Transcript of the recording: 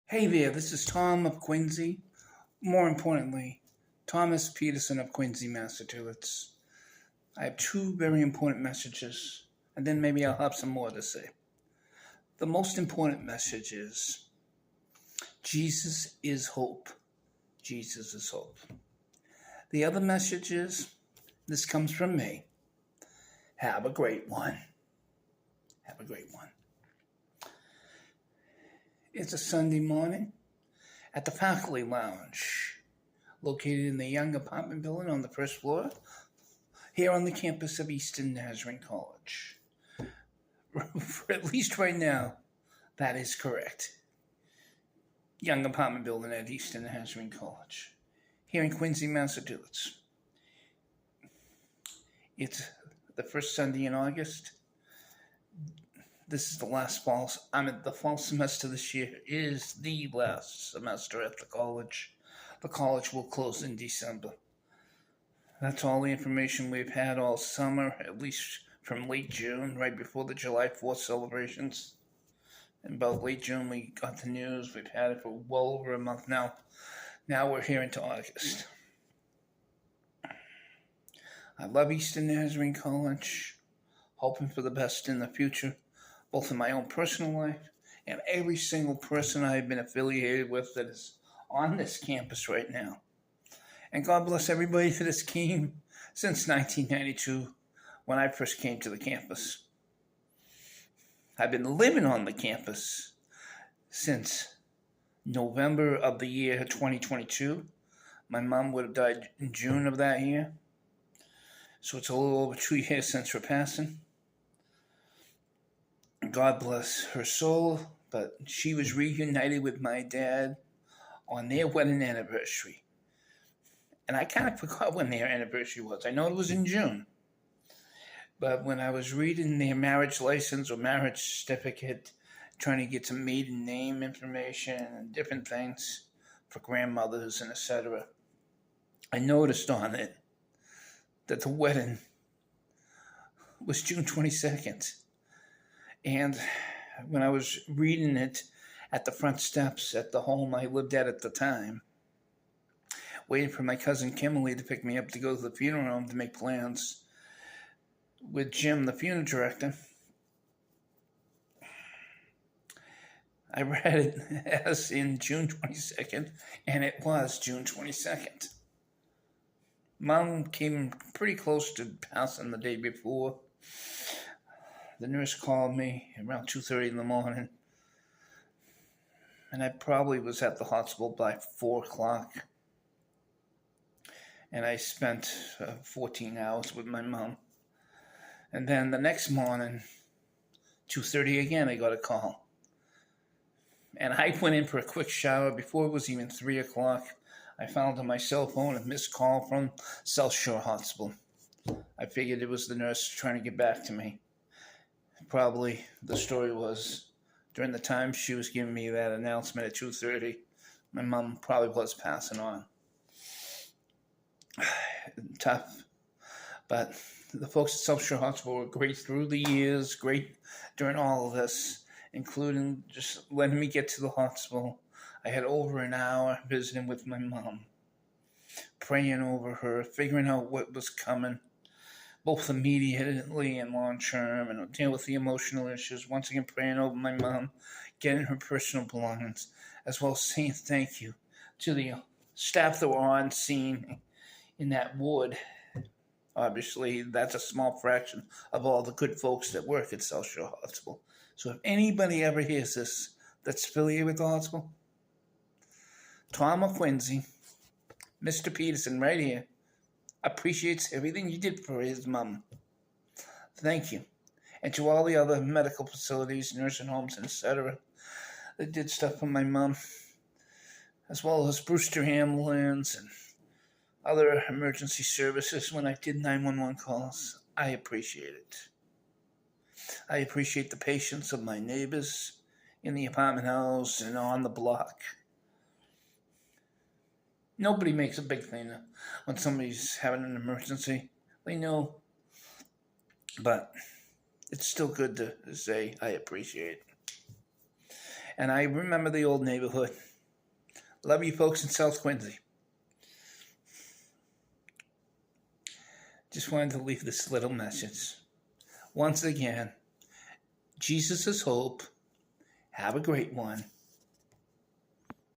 Hey there, this is Tom of Quincy. More importantly, Thomas Peterson of Quincy, Massachusetts. I have two very important messages, and then maybe I'll have some more to say. The most important message is Jesus is hope. Jesus is hope. The other message is this comes from me. Have a great one. Have a great one. It's a Sunday morning at the faculty lounge, located in the Young apartment building on the first floor, here on the campus of Eastern Nazarene College. For at least right now, that is correct. Young apartment building at Eastern Nazarene College, here in Quincy, Massachusetts. It's the first Sunday in August. This is the last fall. The fall semester this year is the last semester at the college. The college will close in December. That's all the information we've had all summer, at least from late June, right before the July 4th celebrations. In about late June, we got the news. We've had it for well over a month now. Now we're here into August. I love Eastern Nazarene College, hoping for the best in the future, both in my own personal life and every single person I've been affiliated with that is on this campus right now. And God bless everybody that has came since 1992 when I first came to the campus. I've been living on the campus since November of the year 2022. My mom would have died in June of that year. So it's a little over 2 years since her passing. God bless her soul, but she was reunited with my dad on their wedding anniversary. And I kind of forgot when their anniversary was. I know it was in June. But when I was reading their marriage license or marriage certificate, trying to get some maiden name information and different things for grandmothers and etc., I noticed on it that the wedding was June 22nd. And when I was reading it at the front steps at the home I lived at the time, waiting for my cousin Kimberly to pick me up to go to the funeral home to make plans with Jim, the funeral director, I read it as in June 22nd, and it was June 22nd. Mom came pretty close to passing the day before. The nurse called me around 2:30 in the morning, and I probably was at the hospital by 4 o'clock. And I spent 14 hours with my mom. And then the next morning, 2:30 again, I got a call. And I went in for a quick shower before it was even 3 o'clock. I found on my cell phone a missed call from South Shore Hospital. I figured it was the nurse trying to get back to me. Probably the story was during the time she was giving me that announcement at 2:30, my mom probably was passing on. Tough. But the folks at South Shore Hospital were great through the years, great during all of this, including just letting me get to the hospital. I had over an hour visiting with my mom, praying over her, figuring out what was coming, both immediately and long term, and deal with the emotional issues. Once again, praying over my mom, getting her personal belongings, as well as saying thank you to the staff that were on scene in that ward. Obviously, that's a small fraction of all the good folks that work at South Shore Hospital. So if anybody ever hears this that's affiliated with the hospital, Tom of Quincy, Mr. Peterson right here, appreciates everything you did for his mom. Thank you. And to all the other medical facilities, nursing homes, etc., that did stuff for my mom, as well as Brewster Ambulance and other emergency services when I did 911 calls. I appreciate it. I appreciate the patience of my neighbors in the apartment house and on the block. Nobody makes a big thing when somebody's having an emergency. They know. But it's still good to say I appreciate it. And I remember the old neighborhood. Love you folks in South Quincy. Just wanted to leave this little message. Once again, Jesus is hope. Have a great one.